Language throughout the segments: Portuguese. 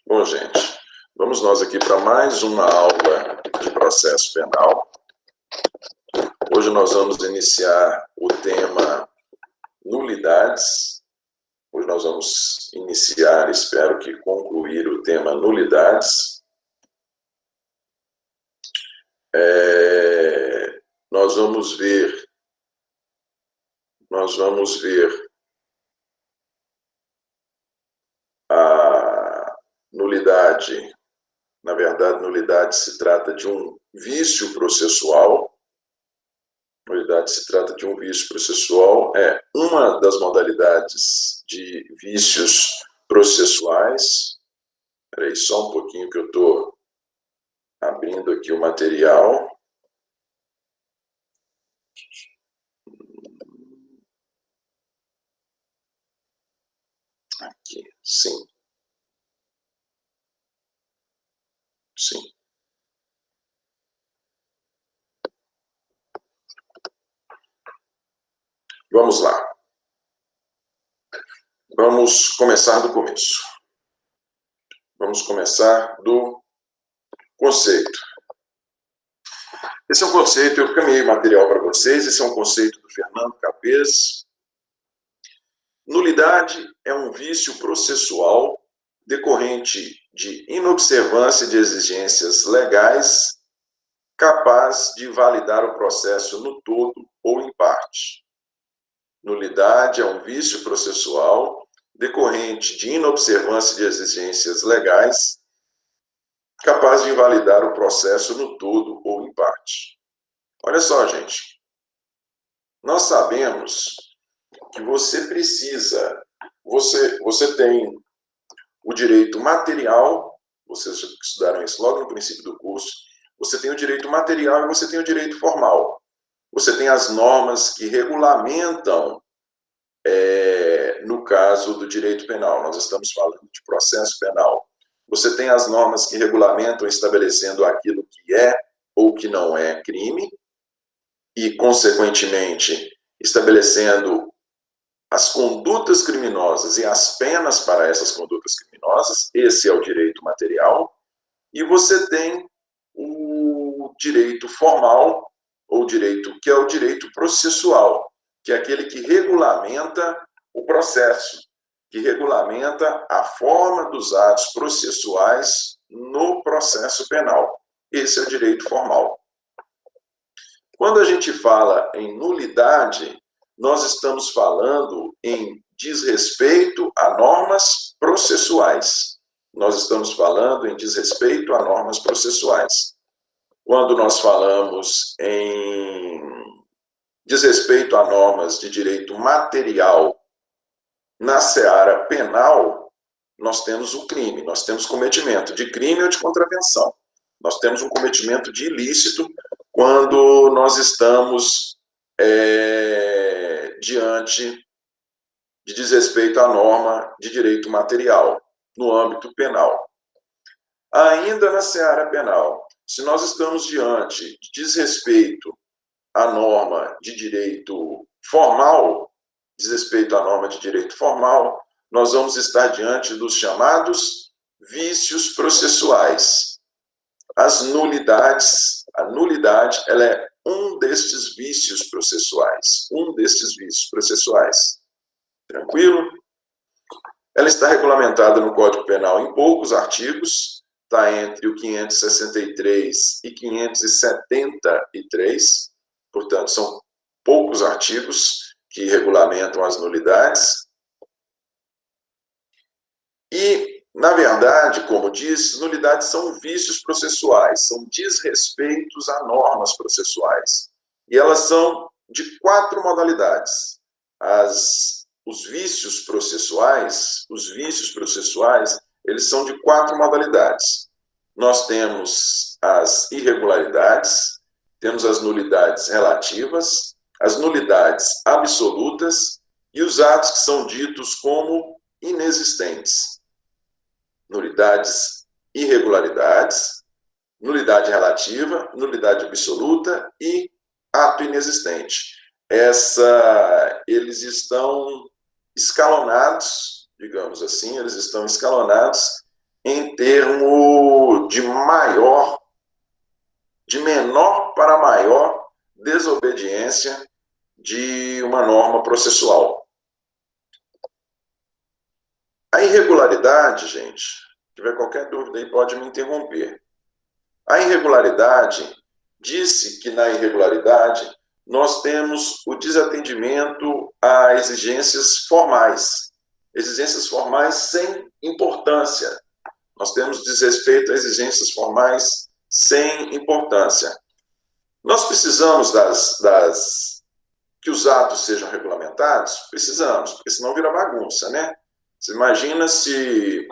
Bom, gente, vamos nós aqui para mais uma aula de processo penal. Hoje nós vamos iniciar o tema nulidades. Hoje nós vamos iniciar, espero que concluir o tema nulidades. Nós vamos ver a nulidade. Na verdade, nulidade se trata de um vício processual. Nulidade se trata de um vício processual, é uma das modalidades de vícios processuais. Espera aí, só um pouquinho que eu estou abrindo aqui o material. Aqui, sim. Sim. Vamos lá. Vamos começar do começo. Vamos começar do conceito. Esse é um conceito, eu caminhei material para vocês, esse é um conceito do Fernando Capês. Nulidade é um vício processual decorrente de inobservância de exigências legais capaz de validar o processo no todo ou em parte. Nulidade é um vício processual decorrente de inobservância de exigências legais capaz de invalidar o processo no todo ou em parte. Olha só, gente. Nós sabemos que você precisa, você tem o direito material, vocês estudaram isso logo no princípio do curso, você tem o direito material e você tem o direito formal. Você tem as normas que regulamentam, no caso do direito penal, nós estamos falando de processo penal. Você tem as normas que regulamentam estabelecendo aquilo que é ou que não é crime e, consequentemente, estabelecendo as condutas criminosas e as penas para essas condutas criminosas. Esse é o direito material. E você tem o direito formal, ou direito que é o direito processual, que é aquele que regulamenta o processo, que regulamenta a forma dos atos processuais no processo penal. Esse é o direito formal. Quando a gente fala em nulidade, nós estamos falando em desrespeito a normas processuais. Nós estamos falando em desrespeito a normas processuais. Quando nós falamos em desrespeito a normas de direito material na seara penal, nós temos o crime, nós temos cometimento de crime ou de contravenção. Nós temos um cometimento de ilícito quando nós estamos diante de desrespeito à norma de direito material, no âmbito penal. Ainda na seara penal, se nós estamos diante de desrespeito à norma de direito formal, nós vamos estar diante dos chamados vícios processuais. A nulidade, ela é um destes vícios processuais. Tranquilo? Ela está regulamentada no Código Penal em poucos artigos, está entre o 563 e 573, portanto, são poucos artigos que regulamentam as nulidades. E, na verdade, como disse, nulidades são vícios processuais, são desrespeitos a normas processuais. E elas são de 4 modalidades. Os vícios processuais, eles são de 4 modalidades. Nós temos as irregularidades, temos as nulidades relativas, as nulidades absolutas e os atos que são ditos como inexistentes. Nulidades, irregularidades, nulidade relativa, nulidade absoluta e ato inexistente. Eles estão escalonados, digamos assim, em termo de menor para maior desobediência de uma norma processual. A irregularidade, gente, se tiver qualquer dúvida aí pode me interromper. A irregularidade, disse que na irregularidade nós temos o desatendimento a exigências formais sem importância. Nós temos desrespeito a exigências formais sem importância. Nós precisamos que os atos sejam regulamentados? Precisamos, porque senão vira bagunça, né? Você imagina se,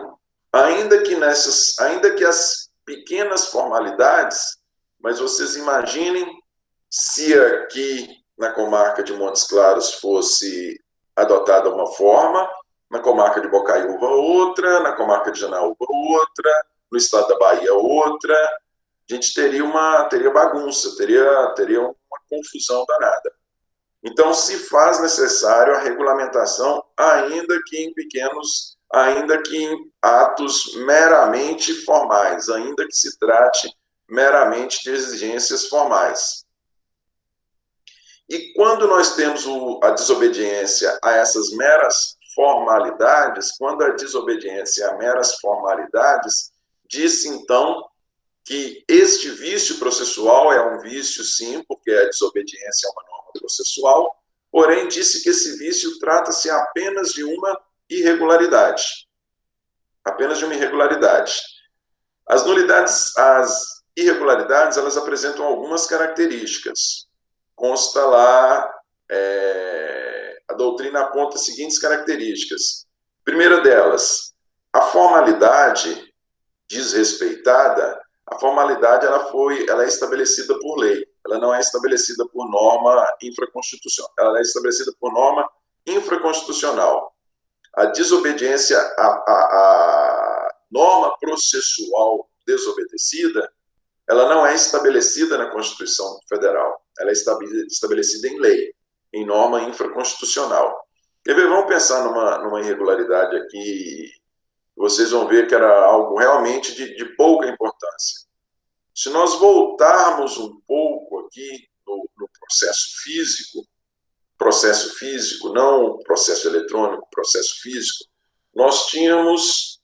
ainda que as pequenas formalidades, mas vocês imaginem se aqui na comarca de Montes Claros fosse adotada uma forma, na comarca de Bocaiúva outra, na comarca de Janaúba outra, no estado da Bahia outra, a gente teria bagunça, teria uma confusão danada. Então, se faz necessário a regulamentação, ainda que em atos meramente formais, ainda que se trate meramente de exigências formais. E quando nós temos a desobediência a essas meras formalidades, quando a desobediência a meras formalidades, disse então que este vício processual é um vício, sim, porque a desobediência é uma norma processual, porém disse que esse vício trata-se apenas de uma irregularidade. Apenas de uma irregularidade. As irregularidades, elas apresentam algumas características. Consta lá, a doutrina aponta as seguintes características. Primeira delas, a formalidade desrespeitada, a formalidade ela é estabelecida por lei, ela não é estabelecida por norma infraconstitucional, ela é estabelecida por norma infraconstitucional. A desobediência à norma processual desobedecida, ela não é estabelecida na Constituição Federal, ela é estabelecida em lei, em norma infraconstitucional. Quer ver? Vamos pensar numa irregularidade aqui, vocês vão ver que era algo realmente de pouca importância. Se nós voltarmos um pouco aqui no processo físico, não processo eletrônico, processo físico, nós tínhamos,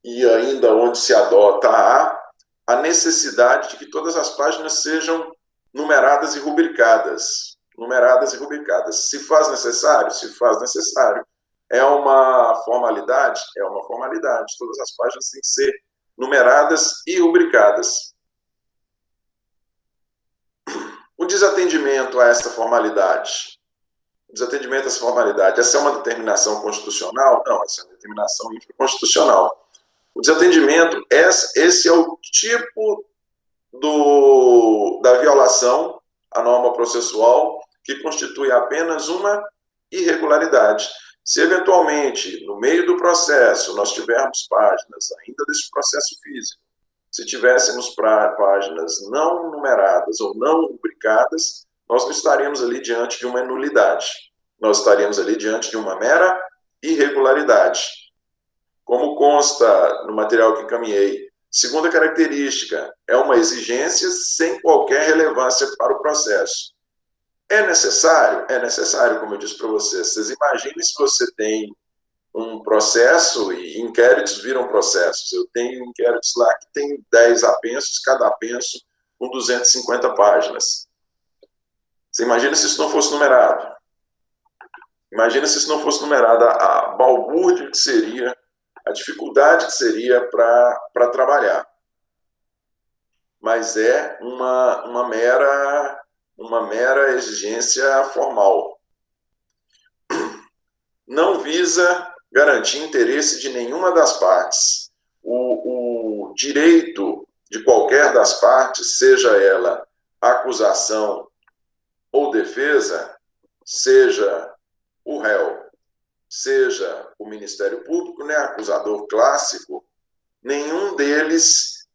e ainda onde se adota a necessidade de que todas as páginas sejam numeradas e rubricadas. Se faz necessário? Se faz necessário. É uma formalidade? É uma formalidade. Todas as páginas têm que ser numeradas e rubricadas. O desatendimento a essa formalidade. Essa é uma determinação constitucional? Não, essa é uma determinação infraconstitucional. O desatendimento, esse é o tipo da violação à norma processual que constitui apenas uma irregularidade. Se eventualmente, no meio do processo, nós tivermos páginas ainda desse processo físico, se tivéssemos páginas não numeradas ou não rubricadas, nós não estaríamos ali diante de uma nulidade. Nós estaríamos ali diante de uma mera irregularidade. Como consta no material que encaminhei, segunda característica, é uma exigência sem qualquer relevância para o processo. É necessário? É necessário, como eu disse para vocês. Vocês imaginem se você tem um processo e inquéritos viram processos. Eu tenho inquéritos lá que tem 10 apensos, cada apenso com 250 páginas. Você imagina se isso não fosse numerado? Imagina se isso não fosse numerado, a balbúrdia que seria, a dificuldade que seria para trabalhar. Mas é uma mera exigência formal. Não visa garantir interesse de nenhuma das partes. O direito de qualquer das partes, seja ela acusação ou defesa, seja o réu, seja o Ministério Público, né, acusador clássico, nenhum deles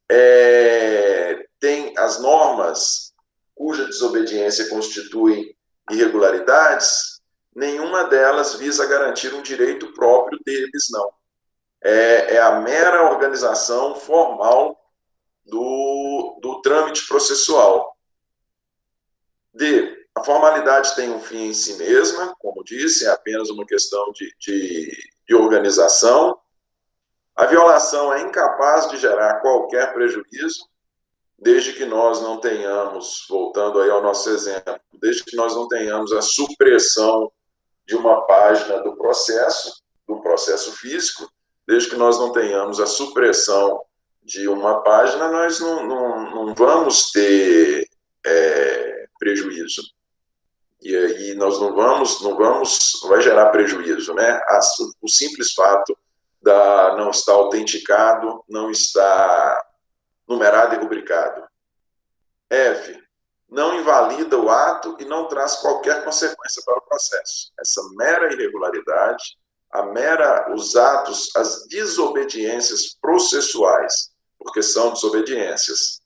tem as normas cuja desobediência constitui irregularidades, nenhuma delas visa garantir um direito próprio deles, não. é a mera organização formal do trâmite processual. D, a formalidade tem um fim em si mesma, como disse, é apenas uma questão de organização. A violação é incapaz de gerar qualquer prejuízo, desde que nós não tenhamos, voltando aí ao nosso exemplo, desde que nós não tenhamos a supressão de uma página do processo físico, desde que nós não tenhamos a supressão de uma página, nós não vamos ter prejuízo. E aí nós não vai gerar prejuízo, né? O simples fato da não estar autenticado, não estar numerado e rubricado. F, não invalida o ato e não traz qualquer consequência para o processo. Essa mera irregularidade, os atos, as desobediências processuais, porque são desobediências.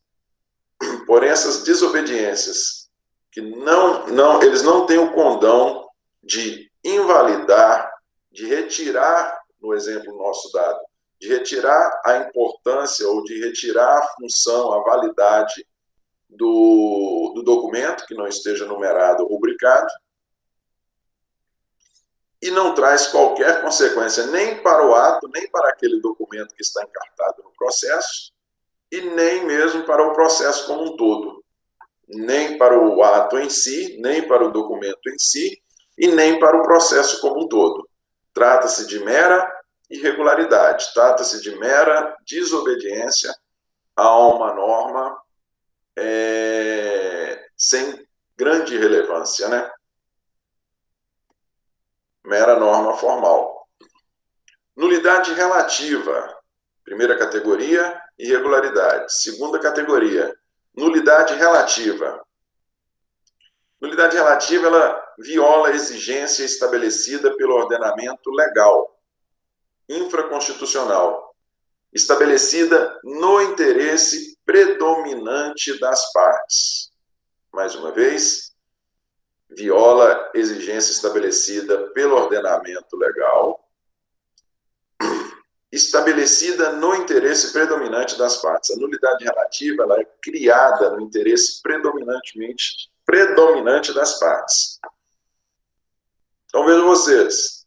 Porém, essas desobediências que eles não têm o condão de invalidar, de retirar, no exemplo nosso dado, de retirar a importância ou de retirar a função, a validade do documento que não esteja numerado ou rubricado, e não traz qualquer consequência nem para o ato, nem para aquele documento que está encartado no processo, e nem mesmo para o processo como um todo. Nem para o ato em si, nem para o documento em si, e nem para o processo como um todo. Trata-se de mera irregularidade, trata-se de mera desobediência a uma norma sem grande relevância, né? Mera norma formal. Nulidade relativa, primeira categoria, irregularidade. Segunda categoria, nulidade relativa. Nulidade relativa, ela viola a exigência estabelecida pelo ordenamento legal, infraconstitucional, estabelecida no interesse predominante das partes. Mais uma vez, viola a exigência estabelecida pelo ordenamento legal, estabelecida no interesse predominante das partes. A nulidade relativa, ela é criada no interesse predominante das partes. Então, vejam vocês,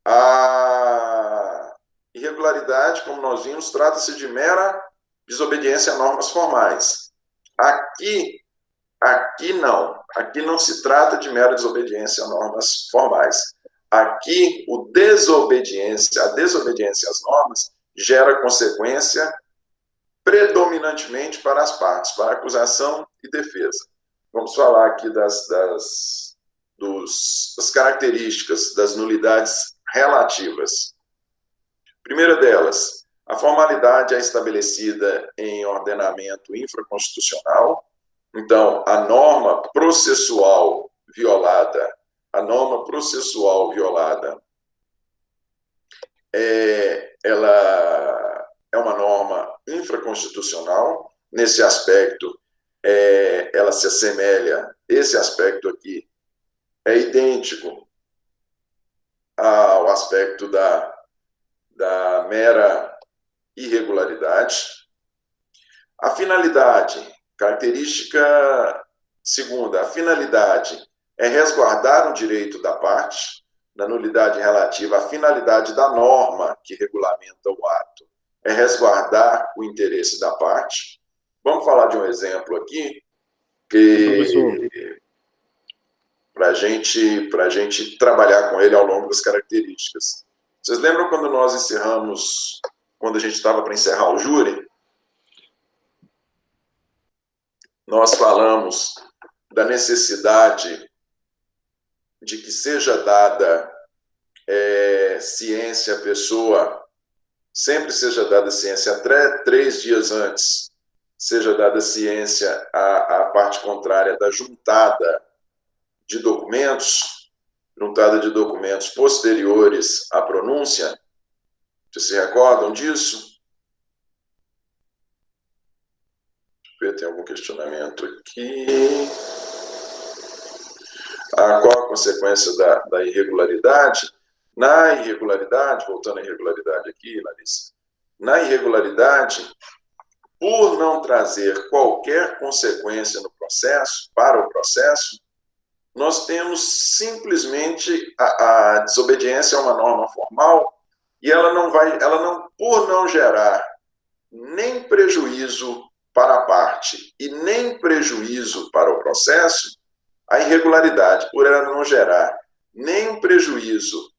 a irregularidade, como nós vimos, trata-se de mera desobediência a normas formais. Aqui não se trata de mera desobediência a normas formais. Aqui, a desobediência às normas gera consequência predominantemente para as partes, para acusação e defesa. Vamos falar aqui das características das nulidades relativas. Primeira delas, a formalidade é estabelecida em ordenamento infraconstitucional. Então, a norma processual violada, ela é uma norma infraconstitucional. Nesse aspecto, ela se assemelha, esse aspecto aqui é idêntico ao aspecto da mera irregularidade. A finalidade, característica segunda, a finalidade é resguardar o direito da parte. Na nulidade relativa, a finalidade da norma que regulamenta o ato é resguardar o interesse da parte. Vamos falar de um exemplo aqui, para a gente trabalhar com ele ao longo das características. Vocês lembram quando nós encerramos, quando a gente estava para encerrar o júri? Nós falamos da necessidade de que seja dada ciência à pessoa, sempre seja dada ciência, até 3 dias antes, seja dada ciência à parte contrária da juntada de documentos posteriores à pronúncia. Vocês se recordam disso? Deixa eu ver, tem algum questionamento aqui. Qual a consequência da irregularidade? Na irregularidade, voltando à irregularidade aqui, Larissa, na irregularidade, por não trazer qualquer consequência no processo, para o processo, nós temos simplesmente a desobediência a uma norma formal e ela não, por não gerar nem prejuízo para a parte e nem prejuízo para o processo, a irregularidade, por ela não gerar nem prejuízo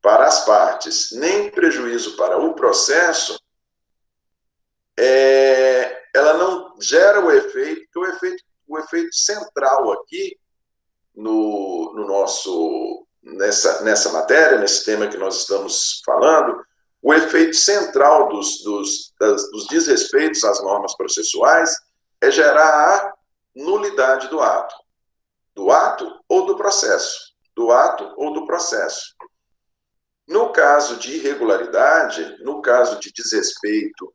para as partes, nem prejuízo para o processo, ela não gera o efeito, porque o efeito central aqui no nosso, nessa matéria, nesse tema que nós estamos falando, o efeito central dos desrespeitos às normas processuais é gerar a nulidade do ato ou do processo, No caso de irregularidade, no caso de desrespeito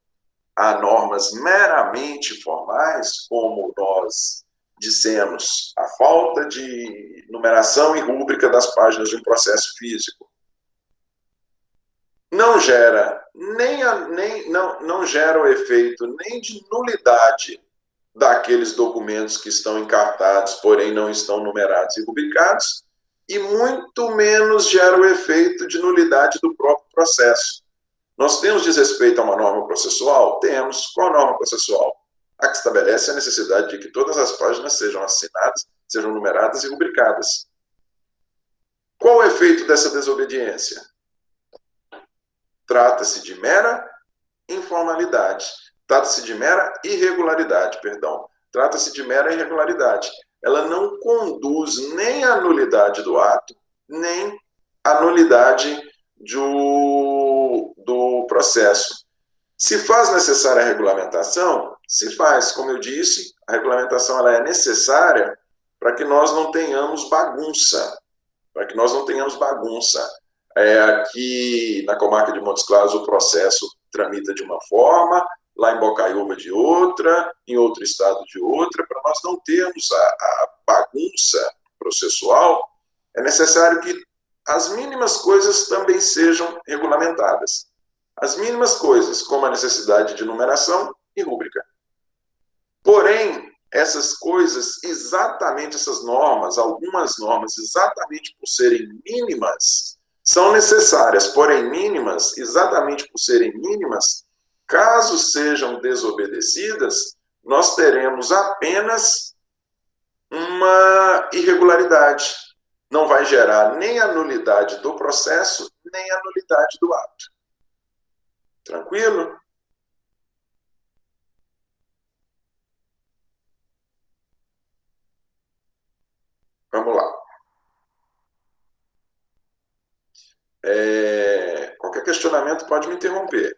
a normas meramente formais, como nós dissemos, a falta de numeração e rúbrica das páginas de um processo físico, não gera não gera o efeito nem de nulidade daqueles documentos que estão encartados, porém não estão numerados e rubricados, e muito menos gera o efeito de nulidade do próprio processo. Nós temos desrespeito a uma norma processual? Temos. Qual norma processual? A que estabelece a necessidade de que todas as páginas sejam assinadas, sejam numeradas e rubricadas. Qual o efeito dessa desobediência? Trata-se de mera informalidade. Trata-se de mera irregularidade, perdão. Trata-se de mera irregularidade. Ela não conduz nem à nulidade do ato, nem à nulidade do processo. Se faz necessária a regulamentação? Se faz. Como eu disse, a regulamentação ela é necessária para que nós não tenhamos bagunça. Aqui na comarca de Montes Claros o processo tramita de uma forma, lá em Bocaiúva de outra, em outro estado de outra. Para nós não termos a bagunça processual, é necessário que as mínimas coisas também sejam regulamentadas. As mínimas coisas, como a necessidade de numeração e rúbrica. Porém, essas coisas, exatamente essas normas, algumas normas, exatamente por serem mínimas, são necessárias, porém mínimas, exatamente por serem mínimas, caso sejam desobedecidas, nós teremos apenas uma irregularidade. Não vai gerar nem a nulidade do processo, nem a nulidade do ato. Tranquilo? Vamos lá. Qualquer questionamento pode me interromper.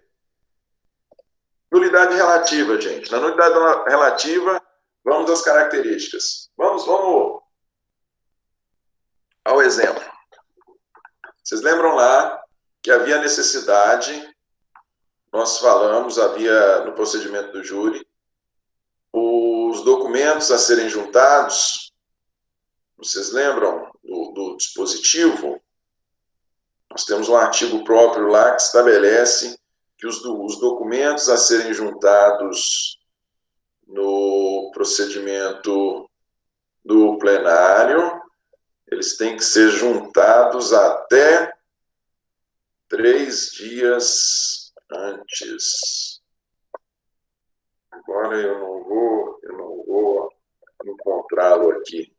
Nulidade relativa, gente. Na nulidade relativa, vamos às características. Vamos ao exemplo. Vocês lembram lá que havia necessidade, nós falamos, havia no procedimento do júri, os documentos a serem juntados, vocês lembram do dispositivo? Nós temos um artigo próprio lá que estabelece que os documentos a serem juntados no procedimento do plenário, eles têm que ser juntados até 3 dias antes. Agora eu não vou encontrá-lo aqui.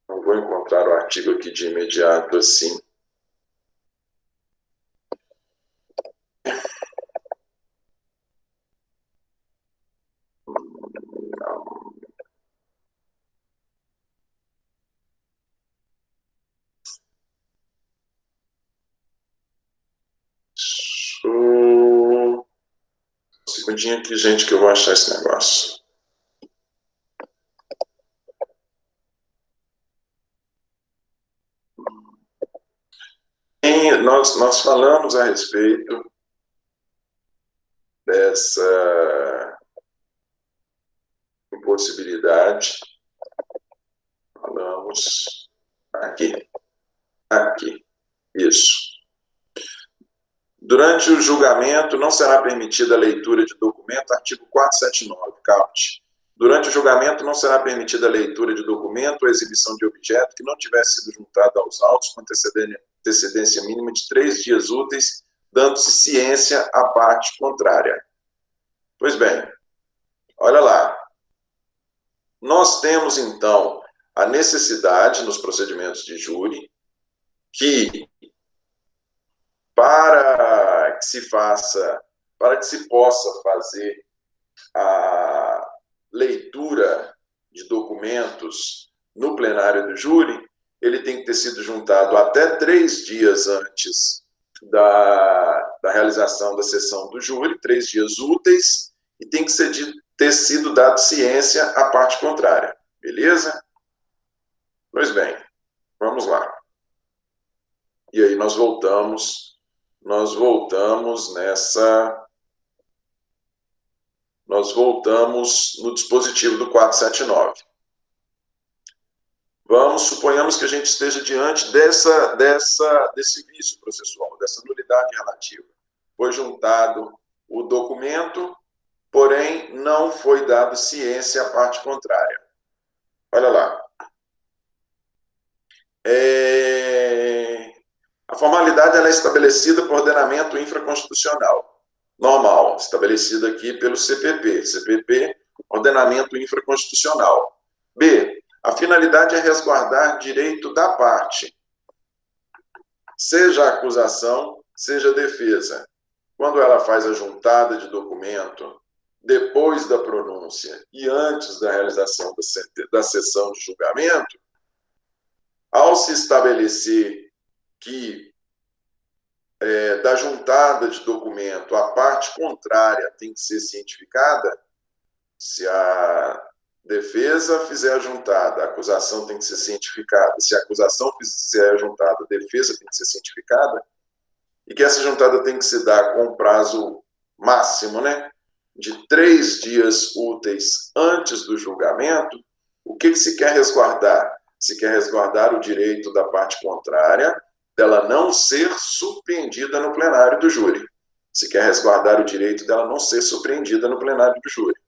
Não vou encontrar o artigo aqui de imediato assim. Não. Um segundinho aqui, gente, que eu vou achar esse negócio. Nós falamos a respeito dessa impossibilidade. Falamos aqui. Isso. Durante o julgamento, não será permitida a leitura de documento, artigo 479, caput. Durante o julgamento, não será permitida a leitura de documento ou exibição de objeto que não tiver sido juntado aos autos com antecedência mínima de 3 dias úteis, dando-se ciência à parte contrária. Pois bem, olha lá. Nós temos, então, a necessidade nos procedimentos de júri que para que se possa fazer a leitura de documentos no plenário do júri, ele tem que ter sido juntado até 3 dias antes da realização da sessão do júri, 3 dias úteis, e tem que ter sido dado ciência à parte contrária. Beleza? Pois bem, vamos lá. E aí nós voltamos no dispositivo do 479. Suponhamos que a gente esteja diante desse vício processual, dessa nulidade relativa. Foi juntado o documento, porém não foi dado ciência à parte contrária. Olha lá. A formalidade ela é estabelecida por ordenamento infraconstitucional normal, estabelecido aqui pelo CPP. CPP, ordenamento infraconstitucional. B, a finalidade é resguardar direito da parte, seja a acusação, seja a defesa. Quando ela faz a juntada de documento depois da pronúncia e antes da realização da sessão de julgamento, ao se estabelecer que da juntada de documento a parte contrária tem que ser cientificada, se a defesa fizer a juntada, a acusação tem que ser cientificada, se a acusação fizer a juntada, a defesa tem que ser cientificada, e que essa juntada tem que se dar com prazo máximo, né, de 3 dias úteis antes do julgamento. O que se quer resguardar? Se quer resguardar o direito da parte contrária dela não ser surpreendida no plenário do júri. Se quer resguardar o direito dela não ser surpreendida no plenário do júri.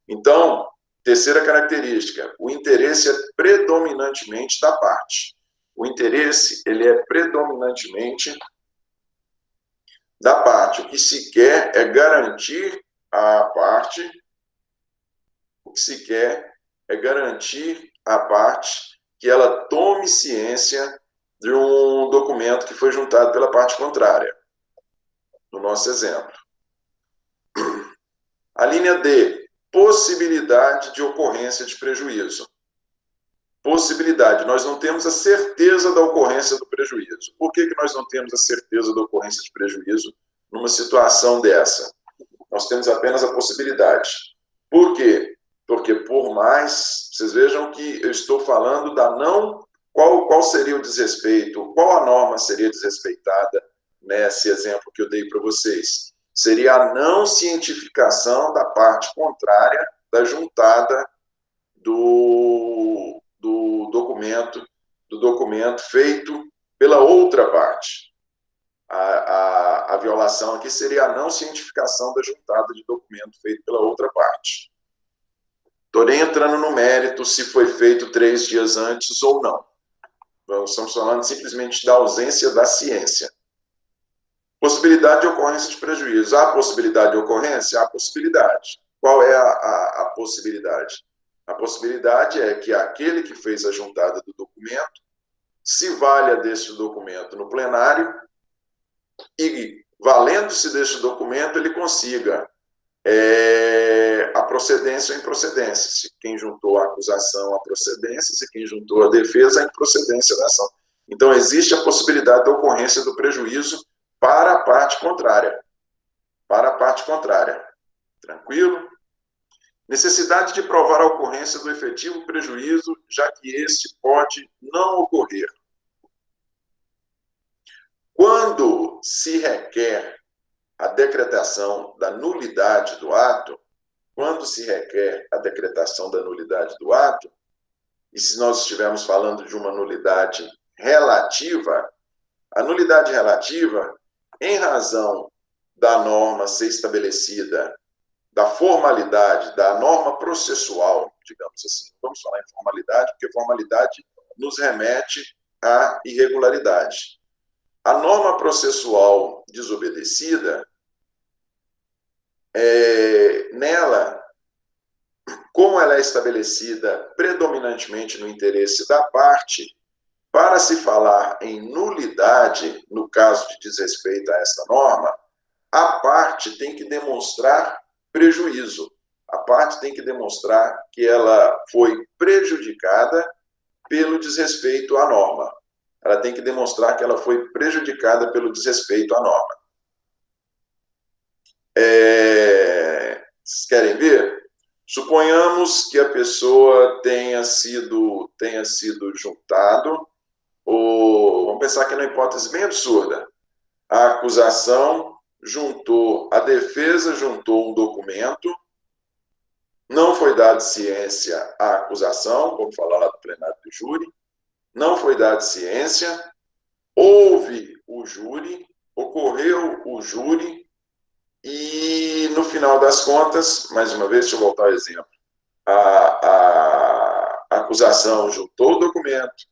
Então, terceira característica, o interesse é predominantemente da parte. O interesse, ele é predominantemente da parte. O que se quer é garantir à parte, que ela tome ciência de um documento que foi juntado pela parte contrária, no nosso exemplo. A linha D, possibilidade de ocorrência de prejuízo. Possibilidade, nós não temos a certeza da ocorrência do prejuízo. Por que nós não temos a certeza da ocorrência de prejuízo numa situação dessa? Nós temos apenas a possibilidade. Por quê? Porque por mais, vocês vejam que eu estou falando da não... Qual seria o desrespeito? Qual a norma seria desrespeitada nesse exemplo que eu dei para vocês? Seria a não cientificação da parte contrária da juntada do documento feito pela outra parte. A violação aqui seria a não cientificação da juntada de documento feito pela outra parte. Estou nem entrando no mérito se foi feito 3 dias antes ou não. Estamos falando simplesmente da ausência da ciência. Possibilidade de ocorrência de prejuízo. Há possibilidade de ocorrência? Há possibilidade. Qual é a possibilidade? A possibilidade é que aquele que fez a juntada do documento se valha deste documento no plenário e, valendo-se deste documento, ele consiga a procedência ou improcedência. Se quem juntou a acusação, a procedência, se quem juntou a defesa, a improcedência da ação. Então, existe a possibilidade da ocorrência do prejuízo para a parte contrária. Para a parte contrária. Tranquilo? Necessidade de provar a ocorrência do efetivo prejuízo, já que este pode não ocorrer. Quando se requer a decretação da nulidade do ato, e se nós estivermos falando de uma nulidade relativa, A nulidade relativa, em razão da norma ser estabelecida, da formalidade, da norma processual, digamos assim. Vamos falar em formalidade, porque formalidade nos remete à irregularidade. A norma processual desobedecida, nela, como ela é estabelecida predominantemente no interesse da parte, para se falar em nulidade, no caso de desrespeito a esta norma, a parte tem que demonstrar prejuízo. A parte tem que demonstrar que ela foi prejudicada pelo desrespeito à norma. Ela tem que demonstrar que ela foi prejudicada pelo desrespeito à norma. Vocês querem ver? Suponhamos que a pessoa tenha sido juntado, ou vamos pensar que é uma hipótese bem absurda. A acusação juntou, a defesa juntou um documento, não foi dada ciência à acusação, vamos falar lá do plenário do júri, não foi dada ciência, houve o júri, ocorreu o júri, e no final das contas, mais uma vez, deixa eu voltar ao exemplo, a acusação juntou o documento,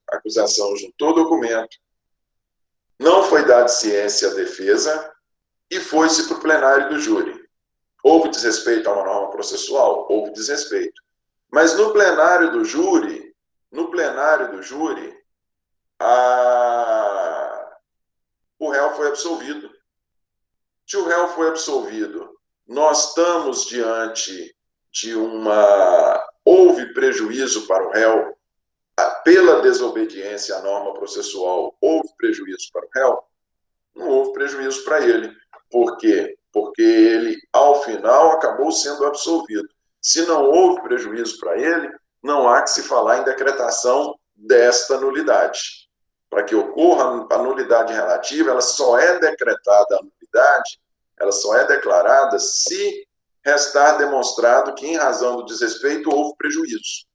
não foi dada ciência à defesa e foi-se para o plenário do júri. Houve desrespeito a uma norma processual? Houve desrespeito. Mas no plenário do júri, o réu foi absolvido. Se o réu foi absolvido, nós estamos diante de houve prejuízo para o réu pela desobediência à norma processual, houve prejuízo para o réu? Não houve prejuízo para ele. Por quê? Porque ele, ao final, acabou sendo absolvido. Se não houve prejuízo para ele, não há que se falar em decretação desta nulidade. Para que ocorra a nulidade relativa, ela só é decretada a nulidade, ela só é declarada se restar demonstrado que, em razão do desrespeito, houve prejuízo.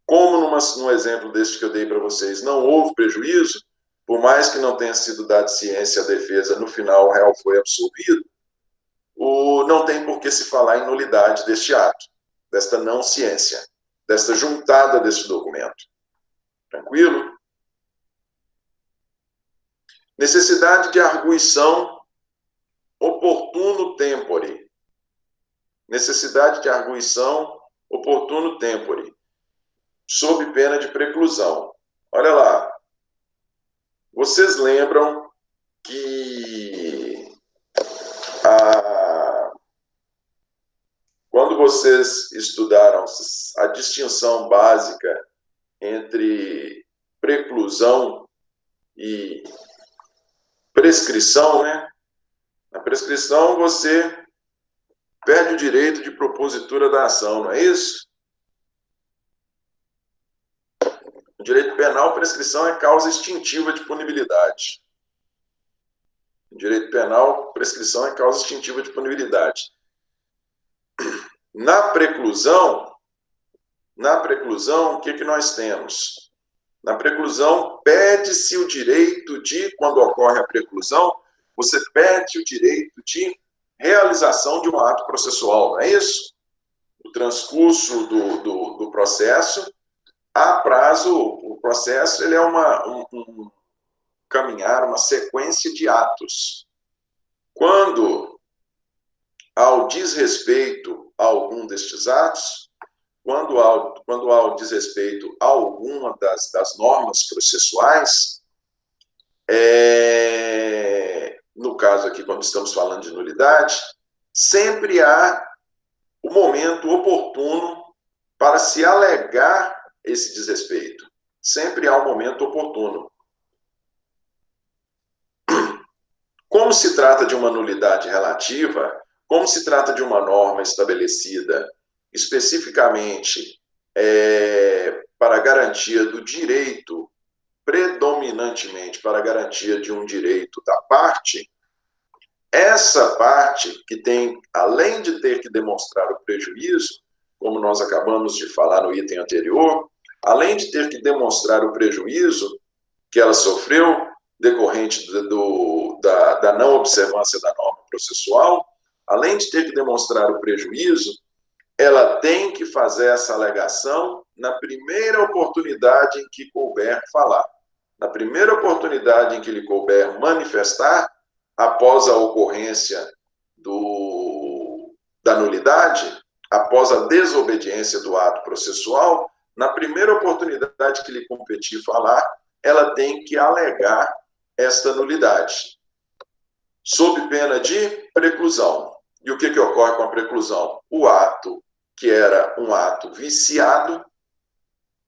Como num exemplo deste que eu dei para vocês, não houve prejuízo, por mais que não tenha sido dada ciência à defesa, no final o réu foi absolvido, não tem por que se falar em nulidade deste ato, desta não ciência, desta juntada deste documento. Tranquilo? Necessidade de arguição oportuno tempore. Necessidade de arguição oportuno tempore, sob pena de preclusão. Olha lá. Vocês lembram que quando vocês estudaram a distinção básica entre preclusão e prescrição, né? Na prescrição você perde o direito de propositura da ação, não é isso? No direito penal, prescrição é causa extintiva de punibilidade. No direito penal, prescrição é causa extintiva de punibilidade. Na preclusão, o que nós temos? Na preclusão, perde-se o direito de, quando ocorre a preclusão, você perde o direito de realização de um ato processual, não é isso? O transcurso do processo, a prazo, o processo ele é um caminhar, uma sequência de atos. Quando há o desrespeito a algum destes atos, quando há o desrespeito a alguma das normas processuais, no caso aqui, quando estamos falando de nulidade, sempre há o momento oportuno para se alegar esse desrespeito. Sempre há um momento oportuno. Como se trata de uma nulidade relativa, como se trata de uma norma estabelecida especificamente para a garantia do direito, predominantemente para a garantia de um direito da parte, essa parte que tem, além de ter que demonstrar o prejuízo, como nós acabamos de falar no item anterior, além de ter que demonstrar o prejuízo que ela sofreu, decorrente da não observância da norma processual, além de ter que demonstrar o prejuízo, ela tem que fazer essa alegação na primeira oportunidade em que couber falar. Na primeira oportunidade em que lhe couber manifestar, após a ocorrência da nulidade, após a desobediência do ato processual, na primeira oportunidade que lhe competir falar, ela tem que alegar esta nulidade, sob pena de preclusão. E o que ocorre com a preclusão? O ato que era um ato viciado,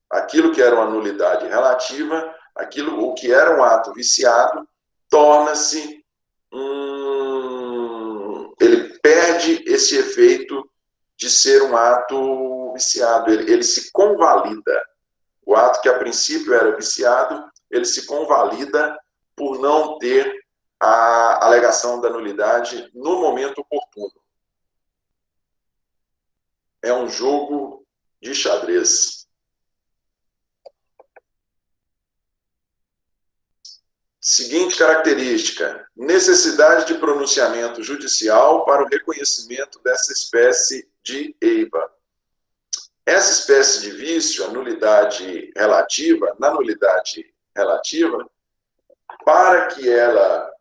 aquilo que era uma nulidade relativa, o que era um ato viciado, torna-se ele perde esse efeito de ser um ato viciado, ele se convalida. O ato que a princípio era viciado, ele se convalida por não ter a alegação da nulidade no momento oportuno. É um jogo de xadrez. Seguinte característica: necessidade de pronunciamento judicial para o reconhecimento dessa espécie de EIVA. Essa espécie de vício, a nulidade relativa, na nulidade relativa, para que ela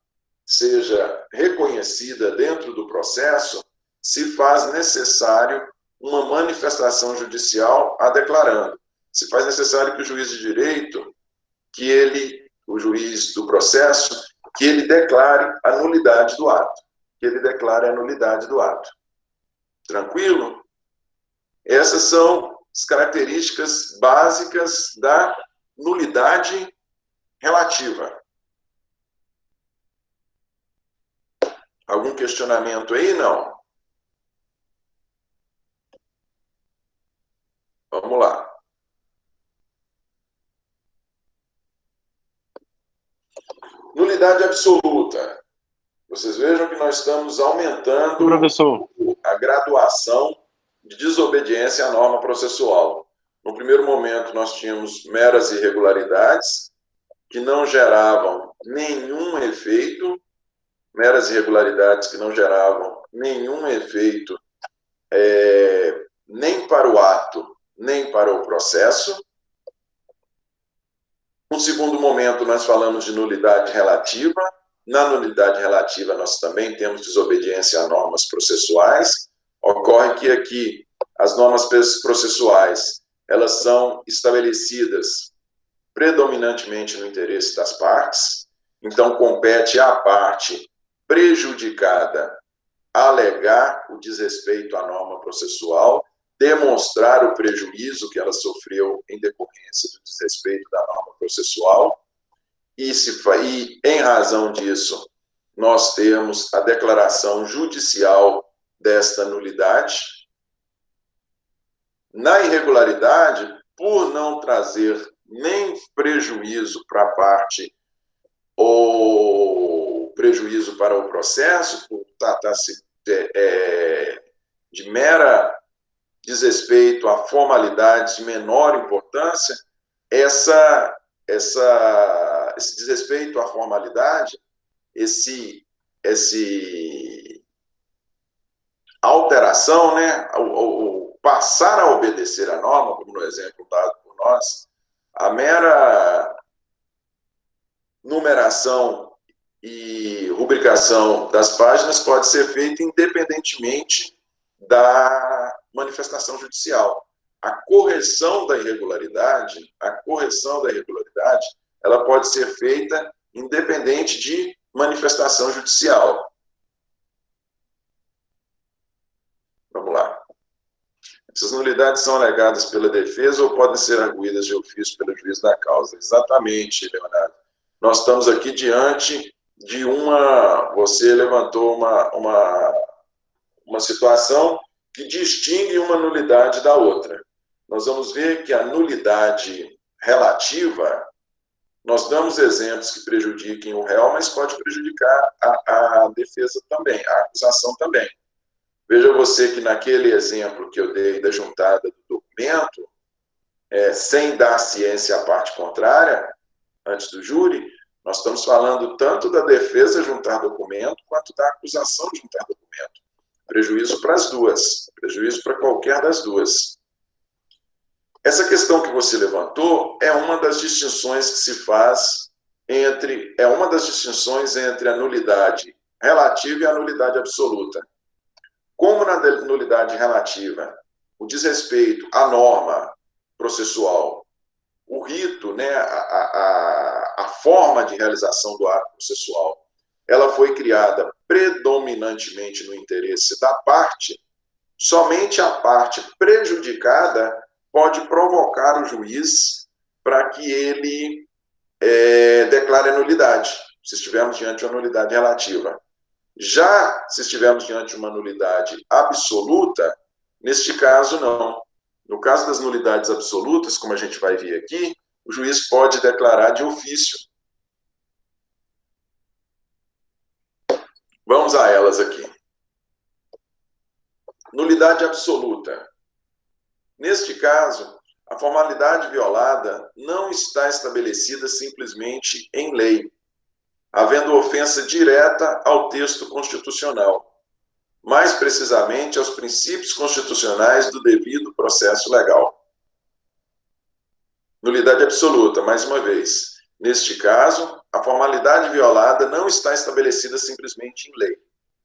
seja reconhecida dentro do processo, se faz necessário uma manifestação judicial a declarando. Se faz necessário que o juiz de direito, o juiz do processo, que ele declare a nulidade do ato. Que ele declare a nulidade do ato. Tranquilo? Essas são as características básicas da nulidade relativa. Algum questionamento aí? Não? Vamos lá. Nulidade absoluta. Vocês vejam que nós estamos aumentando, professor, a graduação de desobediência à norma processual. No primeiro momento, nós tínhamos meras irregularidades que não geravam nenhum efeito, nem para o ato, nem para o processo. No segundo momento, nós falamos de nulidade relativa. Na nulidade relativa, nós também temos desobediência a normas processuais. Ocorre que aqui as normas processuais, elas são estabelecidas predominantemente no interesse das partes. Então, compete à parte prejudicada alegar o desrespeito à norma processual, demonstrar o prejuízo que ela sofreu em decorrência do desrespeito da norma processual, e em razão disso, nós temos a declaração judicial desta nulidade. Na irregularidade, por não trazer nem prejuízo para a parte ou prejuízo para o processo, por tratar-se de mera desrespeito a formalidades de menor importância, esse desrespeito à formalidade, esse alteração, né, o passar a obedecer a norma, como no exemplo dado por nós, a mera numeração e rubricação das páginas pode ser feita independentemente da manifestação judicial. A correção da irregularidade, ela pode ser feita independente de manifestação judicial. Vamos lá. Essas nulidades são alegadas pela defesa ou podem ser arguídas de ofício pelo juiz da causa. Exatamente, Leonardo. Nós estamos aqui diante de você levantou uma situação que distingue uma nulidade da outra. Nós vamos ver que a nulidade relativa, nós damos exemplos que prejudiquem o réu, mas pode prejudicar a defesa também, a acusação também. Veja você que naquele exemplo que eu dei da juntada do documento, sem dar ciência à parte contrária, antes do júri, Nós estamos falando tanto da defesa juntar documento, quanto da acusação juntar documento. Prejuízo para as duas, prejuízo para qualquer das duas. Essa questão que você levantou é uma das distinções que se faz entre a nulidade relativa e a nulidade absoluta. Como na nulidade relativa, o desrespeito à norma processual, o rito, né, a forma de realização do ato processual, ela foi criada predominantemente no interesse da parte, somente a parte prejudicada pode provocar o juiz para que ele declare a nulidade, se estivermos diante de uma nulidade relativa. Já se estivermos diante de uma nulidade absoluta, neste caso não. No caso das nulidades absolutas, como a gente vai ver aqui, o juiz pode declarar de ofício. Vamos a elas aqui. Nulidade absoluta. Neste caso, a formalidade violada não está estabelecida simplesmente em lei, havendo ofensa direta ao texto constitucional, mais precisamente aos princípios constitucionais do devido processo legal. Nulidade absoluta, mais uma vez. Neste caso, a formalidade violada não está estabelecida simplesmente em lei.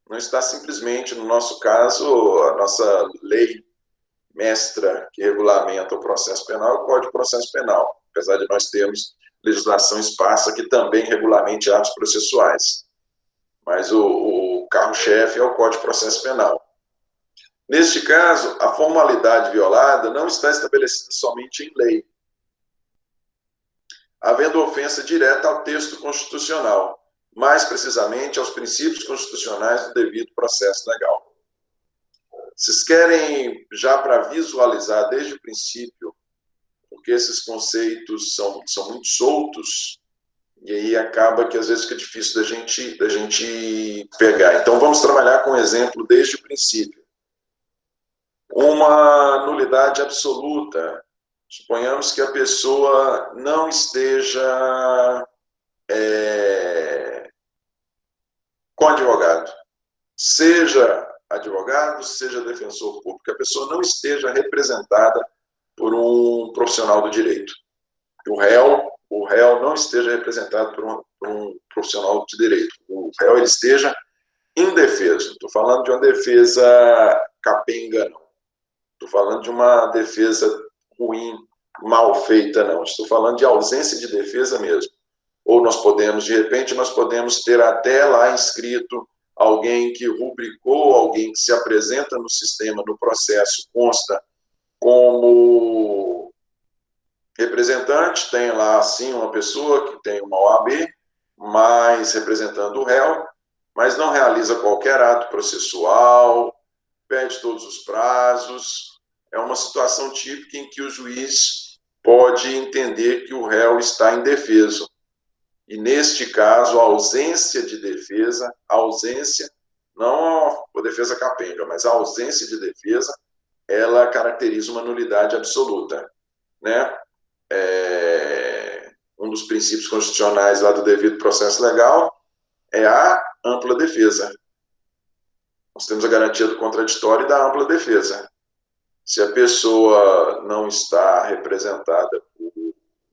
Não está simplesmente, no nosso caso, a nossa lei mestra que regulamenta o processo penal é o Código de Processo Penal, apesar de nós termos legislação esparsa que também regulamente atos processuais. Mas o carro-chefe é o Código de Processo Penal. Neste caso, a formalidade violada não está estabelecida somente em lei, havendo ofensa direta ao texto constitucional, mais precisamente aos princípios constitucionais do devido processo legal. Vocês querem, já para visualizar desde o princípio, porque esses conceitos são muito soltos, e aí acaba que às vezes fica difícil da gente pegar. Então vamos trabalhar com um exemplo desde o princípio. Uma nulidade absoluta. Suponhamos que a pessoa não esteja com advogado. Seja advogado, seja defensor público, a pessoa não esteja representada por um profissional do direito. O réu não esteja representado por um profissional de direito. O réu ele esteja indefeso. Estou falando de uma defesa capenga, não. Estou falando de uma defesa ruim, mal feita, não. Estou falando de ausência de defesa mesmo. Ou nós podemos, de repente, nós podemos ter até lá inscrito alguém que rubricou, alguém que se apresenta no sistema, no processo, consta como representante, tem lá, sim, uma pessoa que tem uma OAB, mas representando o réu, mas não realiza qualquer ato processual, perde todos os prazos. É uma situação típica em que o juiz pode entender que o réu está indefeso. E, neste caso, a ausência de defesa, não a defesa capenga, mas a ausência de defesa, ela caracteriza uma nulidade absoluta, né? Um dos princípios constitucionais lá do devido processo legal é a ampla defesa. Nós temos a garantia do contraditório e da ampla defesa. Se a pessoa não está representada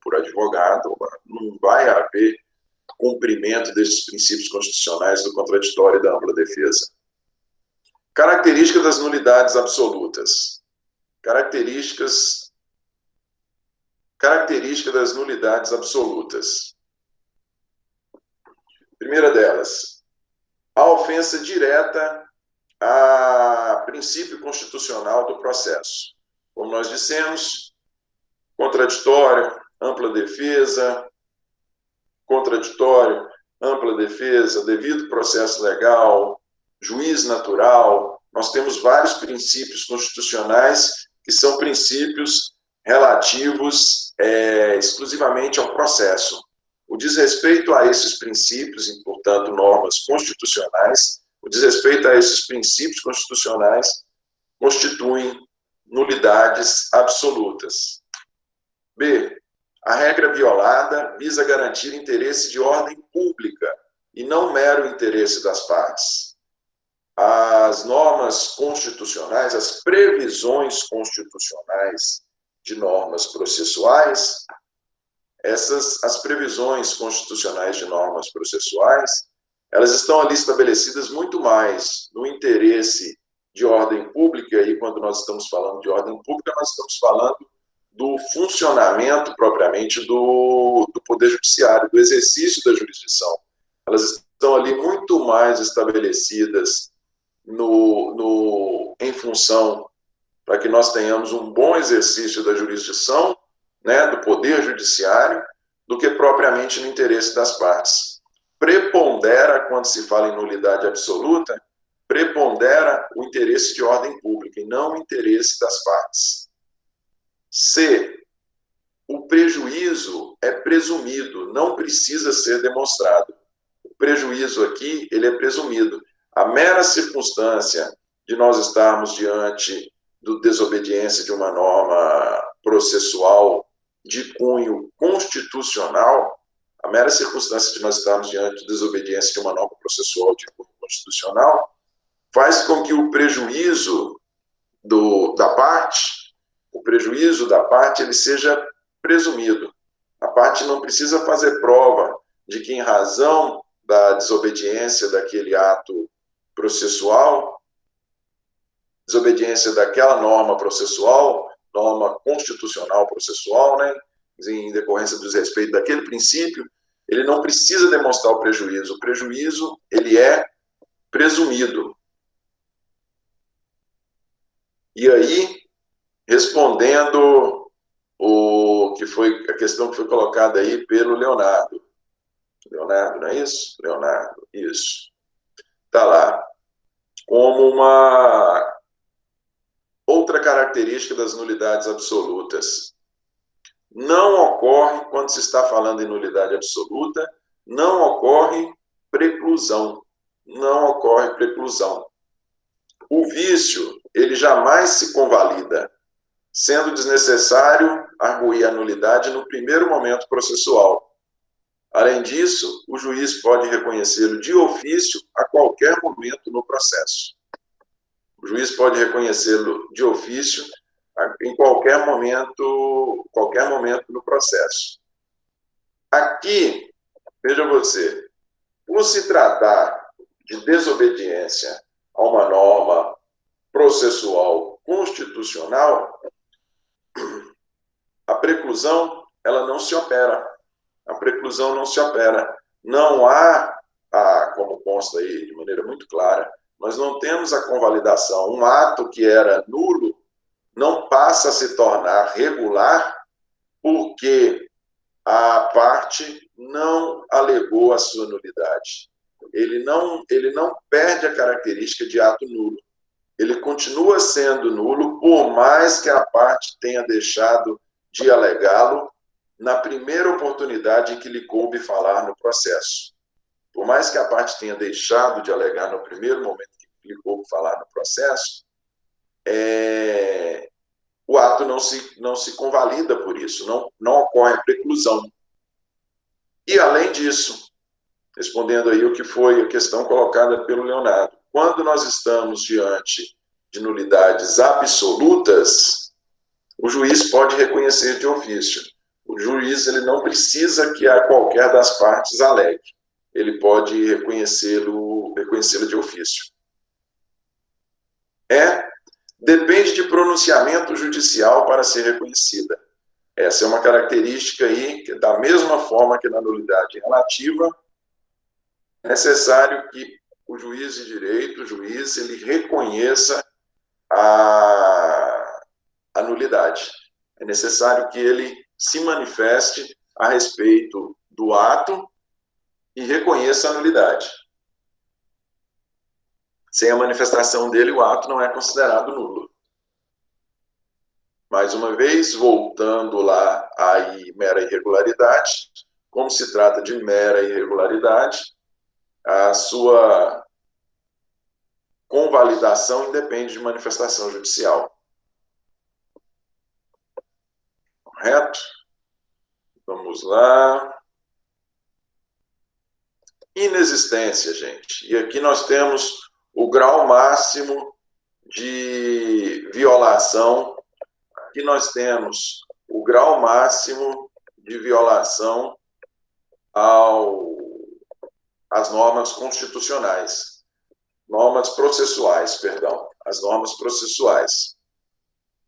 por advogado, não vai haver cumprimento desses princípios constitucionais do contraditório e da ampla defesa. Característica das nulidades absolutas. Característica das nulidades absolutas. Primeira delas, a ofensa direta a princípio constitucional do processo. Como nós dissemos, contraditório, ampla defesa, contraditório, ampla defesa, devido processo legal, juiz natural. Nós temos vários princípios constitucionais que são princípios relativos exclusivamente ao processo. O desrespeito a esses princípios, e, portanto, normas constitucionais, o desrespeito a esses princípios constitucionais constituem nulidades absolutas. B. A regra violada visa garantir interesse de ordem pública e não mero interesse das partes. As normas constitucionais, as previsões constitucionais de normas processuais, as previsões constitucionais de normas processuais, elas estão ali estabelecidas muito mais no interesse de ordem pública, e quando nós estamos falando de ordem pública, nós estamos falando do funcionamento propriamente do Poder Judiciário, do exercício da jurisdição. Elas estão ali muito mais estabelecidas em função para que nós tenhamos um bom exercício da jurisdição, né, do Poder Judiciário, do que propriamente no interesse das partes. Prepondera, quando se fala em nulidade absoluta, prepondera o interesse de ordem pública e não o interesse das partes. C. O prejuízo é presumido, não precisa ser demonstrado. O prejuízo aqui, ele é presumido. A mera circunstância de nós estarmos diante da desobediência de uma norma processual de cunho constitucional, a mera circunstância de nós estarmos diante da desobediência de uma norma processual de cunho constitucional faz com que o prejuízo da parte, ele seja presumido. A parte não precisa fazer prova de que, em razão da desobediência daquele ato processual, desobediência daquela norma processual, norma constitucional processual, né, em decorrência do desrespeito daquele princípio, ele não precisa demonstrar o prejuízo. O prejuízo, ele é presumido. E aí, respondendo a questão que foi colocada aí pelo Leonardo. Leonardo, não é isso? Leonardo, isso. Está lá. Como uma outra característica das nulidades absolutas. Não ocorre, quando se está falando em nulidade absoluta, não ocorre preclusão. Não ocorre preclusão. O vício, ele jamais se convalida, sendo desnecessário arguir a nulidade no primeiro momento processual. Além disso, o juiz pode reconhecê-lo de ofício a qualquer momento no processo. O juiz pode reconhecê-lo de ofício em qualquer momento no processo. Aqui, veja você, por se tratar de desobediência a uma norma processual constitucional, a preclusão, ela não se opera. A preclusão não se opera. Não há, como consta aí de maneira muito clara, nós não temos a convalidação. Um ato que era nulo não passa a se tornar regular porque a parte não alegou a sua nulidade. Ele não perde a característica de ato nulo. Ele continua sendo nulo, por mais que a parte tenha deixado de alegá-lo na primeira oportunidade em que lhe coube falar no processo. Por mais que a parte tenha deixado de alegar no primeiro momento que lhe coube falar no processo, o ato não se convalida por isso, não ocorre preclusão. E, além disso, respondendo aí o que foi a questão colocada pelo Leonardo, quando nós estamos diante de nulidades absolutas, o juiz pode reconhecer de ofício. O juiz, ele não precisa que a qualquer das partes alegue. Ele pode reconhecê-lo de ofício. Depende de pronunciamento judicial para ser reconhecida. Essa é uma característica aí que, da mesma forma que na nulidade relativa, é necessário que o juiz de direito, ele reconheça a nulidade. É necessário que ele se manifeste a respeito do ato e reconheça a nulidade. Sem a manifestação dele, o ato não é considerado nulo. Mais uma vez, voltando lá à mera irregularidade, como se trata de mera irregularidade, a sua convalidação independe de manifestação judicial. Correto? Vamos lá. Inexistência, gente. E aqui nós temos o grau máximo de violação. Aqui nós temos o grau máximo de violação às normas constitucionais. Normas processuais, perdão. As normas processuais.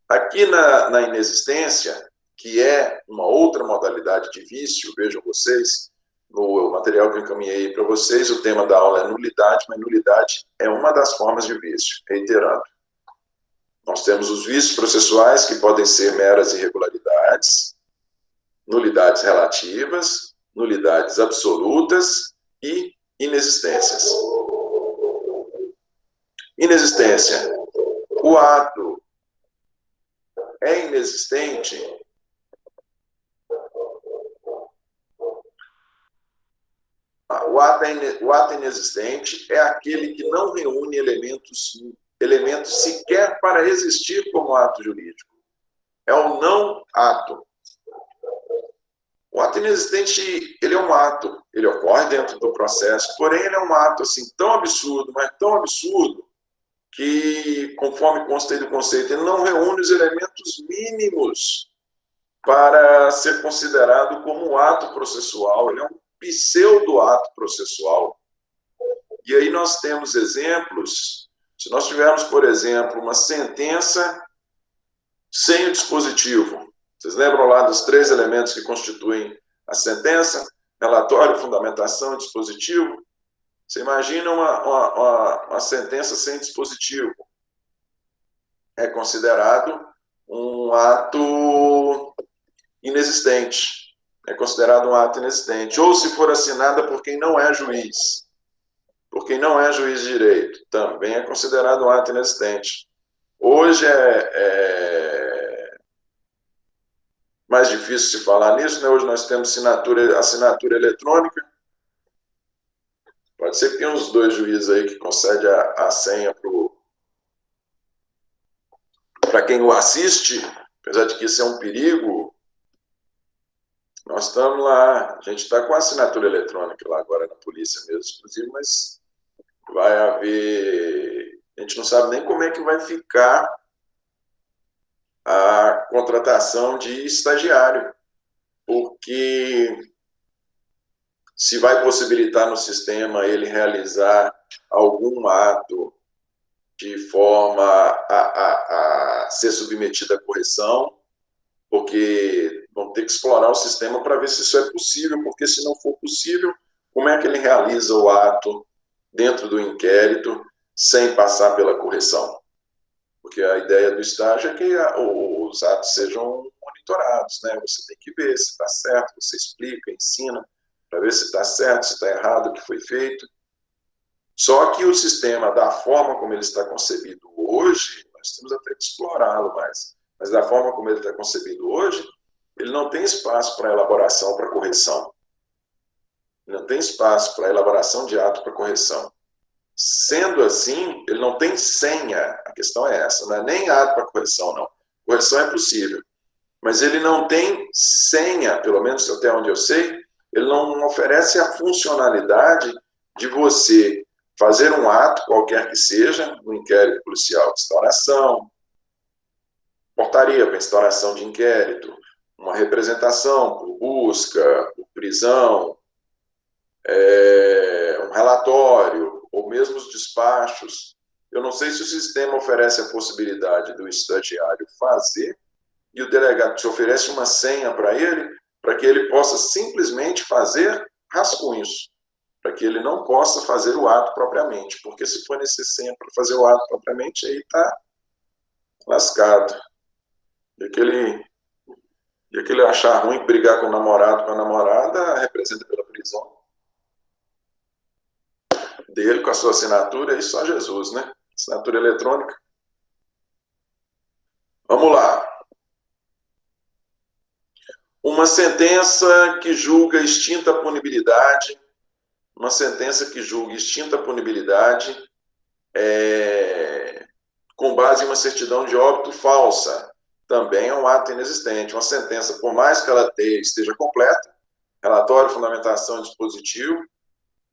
Aqui na inexistência, que é uma outra modalidade de vício, vejam vocês, no material que eu encaminhei para vocês, o tema da aula é nulidade, mas nulidade é uma das formas de vício, reiterando. Nós temos os vícios processuais, que podem ser meras irregularidades, nulidades relativas, nulidades absolutas e inexistências. Inexistência. O ato é inexistente o ato inexistente é aquele que não reúne elementos sequer para existir como ato jurídico. É o não ato. O ato inexistente, ele é um ato, ele ocorre dentro do processo, porém ele é um ato assim tão absurdo, mas tão absurdo, que, conforme consta do conceito, ele não reúne os elementos mínimos para ser considerado como um ato processual. Ele é um pseudo-ato processual. E aí nós temos exemplos. Se nós tivermos, por exemplo, uma sentença sem o dispositivo, vocês lembram lá dos 3 elementos que constituem a sentença? Relatório, fundamentação e dispositivo. Você imagina uma sentença sem dispositivo. É considerado um ato inexistente. É considerado um ato inexistente. Ou se for assinada por quem não é juiz. Por quem não é juiz de direito. Também é considerado um ato inexistente. Hoje é mais difícil se falar nisso, né? Hoje nós temos assinatura eletrônica. Pode ser que tenha uns 2 juízes aí que concedem a senha para quem o assiste, apesar de que isso é um perigo. Nós estamos lá, a gente está com a assinatura eletrônica lá agora na polícia mesmo, inclusive, mas vai haver... A gente não sabe nem como é que vai ficar a contratação de estagiário, porque se vai possibilitar no sistema ele realizar algum ato de forma a ser submetido à correção, porque vão ter que explorar o sistema para ver se isso é possível, porque se não for possível, como é que ele realiza o ato dentro do inquérito sem passar pela correção? Porque a ideia do estágio é que os atos sejam monitorados, né? Você tem que ver se está certo, você explica, ensina, para ver se está certo, se está errado o que foi feito. Só que o sistema, da forma como ele está concebido hoje, nós temos até que explorá-lo mais, mas da forma como ele está concebido hoje, ele não tem espaço para elaboração, para correção. Ele não tem espaço para elaboração de ato para correção. Sendo assim, ele não tem senha, a questão é essa, não é nem ato para correção, não. Correção é possível, mas ele não tem senha, pelo menos até onde eu sei, ele não oferece a funcionalidade de você fazer um ato, qualquer que seja, no inquérito policial de instauração, portaria para instauração de inquérito, uma representação por busca, por prisão, um relatório, ou mesmo os despachos. Eu não sei se o sistema oferece a possibilidade do estagiário fazer e o delegado te oferece uma senha para que ele possa simplesmente fazer rascunhos, para que ele não possa fazer o ato propriamente, porque se for necessário para fazer o ato propriamente, aí está lascado. E aquele achar ruim brigar com o namorado, com a namorada, representa pela prisão dele, com a sua assinatura, e só Jesus, né? Assinatura eletrônica. Vamos lá. Uma sentença que julga extinta a punibilidade, com base em uma certidão de óbito falsa. também é um ato inexistente. Uma sentença, por mais que ela esteja completa, relatório, fundamentação e dispositivo,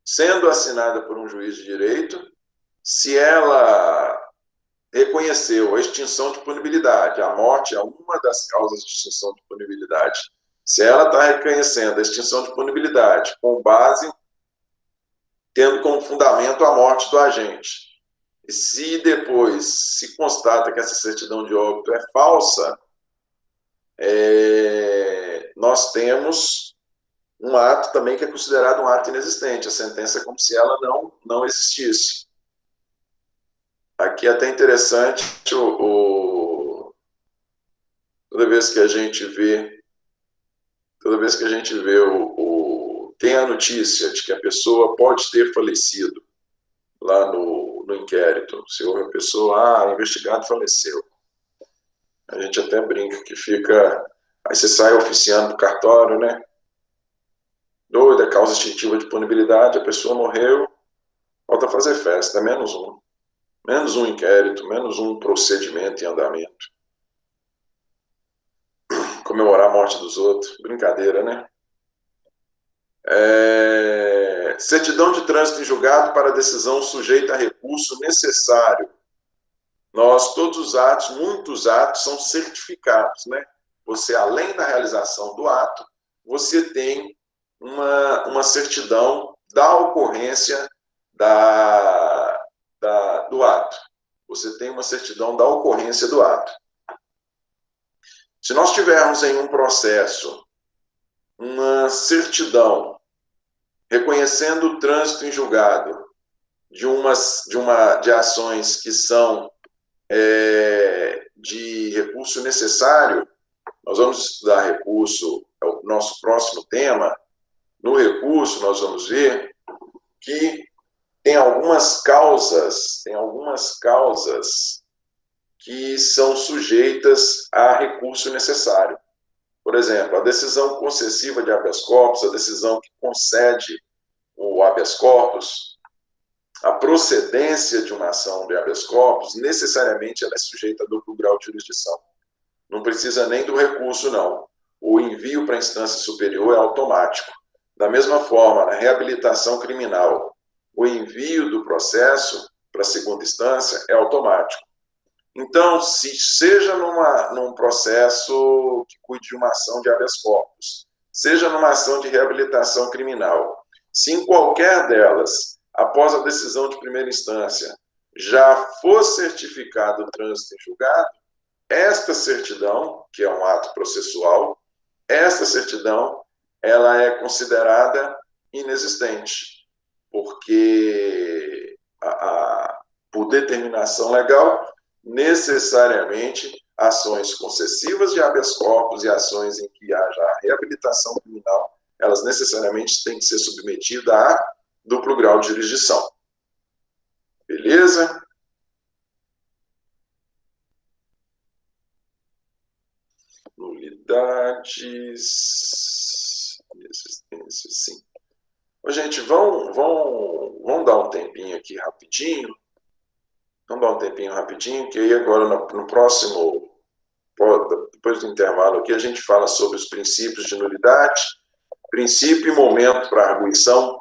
sendo assinada por um juiz de direito, se ela reconheceu a extinção de punibilidade, a morte é uma das causas de extinção de punibilidade, se ela está reconhecendo a extinção de punibilidade com base, tendo como fundamento a morte do agente, e se depois se constata que essa certidão de óbito é falsa, nós temos um ato também que é considerado um ato inexistente. A sentença é como se ela não existisse. Aqui é até interessante, toda vez que a gente vê tem a notícia de que a pessoa pode ter falecido lá no inquérito, se houve a pessoa, o investigado faleceu. A gente até brinca que fica, aí você sai oficiando do cartório, né? Doida, causa extintiva de punibilidade, a pessoa morreu, falta fazer festa, menos um inquérito, menos um procedimento em andamento. Comemorar a morte dos outros, brincadeira, né? Certidão de trânsito em julgado para decisão sujeita a recurso necessário. Todos os atos, muitos atos são certificados, né? Você, além da realização do ato, você tem uma certidão da ocorrência do ato. Você tem uma certidão da ocorrência do ato. Se nós tivermos em um processo uma certidão reconhecendo o trânsito em julgado de ações que são de recurso necessário, nós vamos estudar recurso, é o nosso próximo tema. No recurso, nós vamos ver que tem algumas causas que são sujeitas a recurso necessário. Por exemplo, a decisão concessiva de habeas corpus, a decisão que concede o habeas corpus, a procedência de uma ação de habeas corpus, necessariamente ela é sujeita a duplo grau de jurisdição. Não precisa nem do recurso, não. O envio para a instância superior é automático. Da mesma forma, na reabilitação criminal, o envio do processo para a segunda instância é automático. Então, se seja num processo que cuide de uma ação de habeas corpus, seja numa ação de reabilitação criminal, se em qualquer delas, após a decisão de primeira instância, já for certificado o trânsito em julgado, esta certidão, que é um ato processual, esta certidão, ela é considerada inexistente, porque por determinação legal, necessariamente, ações concessivas de habeas corpus e ações em que haja reabilitação criminal, elas necessariamente têm que ser submetidas a duplo grau de jurisdição. Beleza? Nulidades, existência, sim. Gente, vamos dar um tempinho aqui rapidinho. Vamos dar um tempinho rapidinho, que aí agora no próximo, depois do intervalo aqui, a gente fala sobre os princípios de nulidade, princípio e momento para arguição.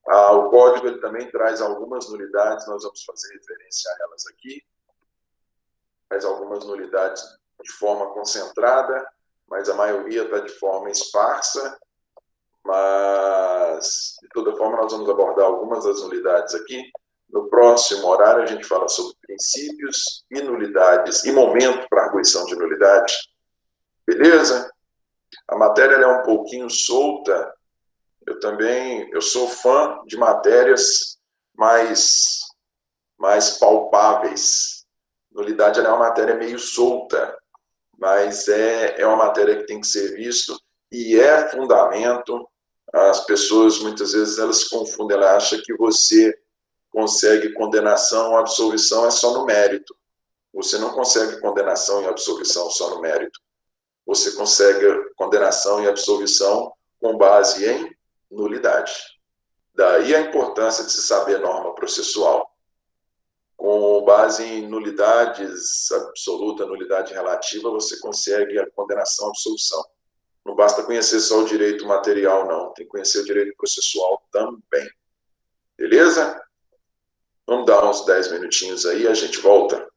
O código ele também traz algumas nulidades, nós vamos fazer referência a elas aqui. Traz algumas nulidades de forma concentrada, mas a maioria está de forma esparsa. Mas, de toda forma, nós vamos abordar algumas das nulidades aqui. No próximo horário, a gente fala sobre princípios e nulidades, e momento para arguição de nulidade. Beleza? A matéria é um pouquinho solta. Eu sou fã de matérias mais palpáveis. Nulidade é uma matéria meio solta, mas é uma matéria que tem que ser visto e é fundamento. As pessoas, muitas vezes, elas se confundem, elas acham que você consegue condenação ou absolvição é só no mérito. Você não consegue condenação e absolvição só no mérito. Você consegue condenação e absolvição com base em nulidade. Daí a importância de se saber norma processual. Com com base em nulidades absoluta, nulidade relativa, você consegue a condenação à absolução. Não basta conhecer só o direito material, não. Tem que conhecer o direito processual também. Beleza? Vamos dar uns 10 minutinhos aí, a gente volta.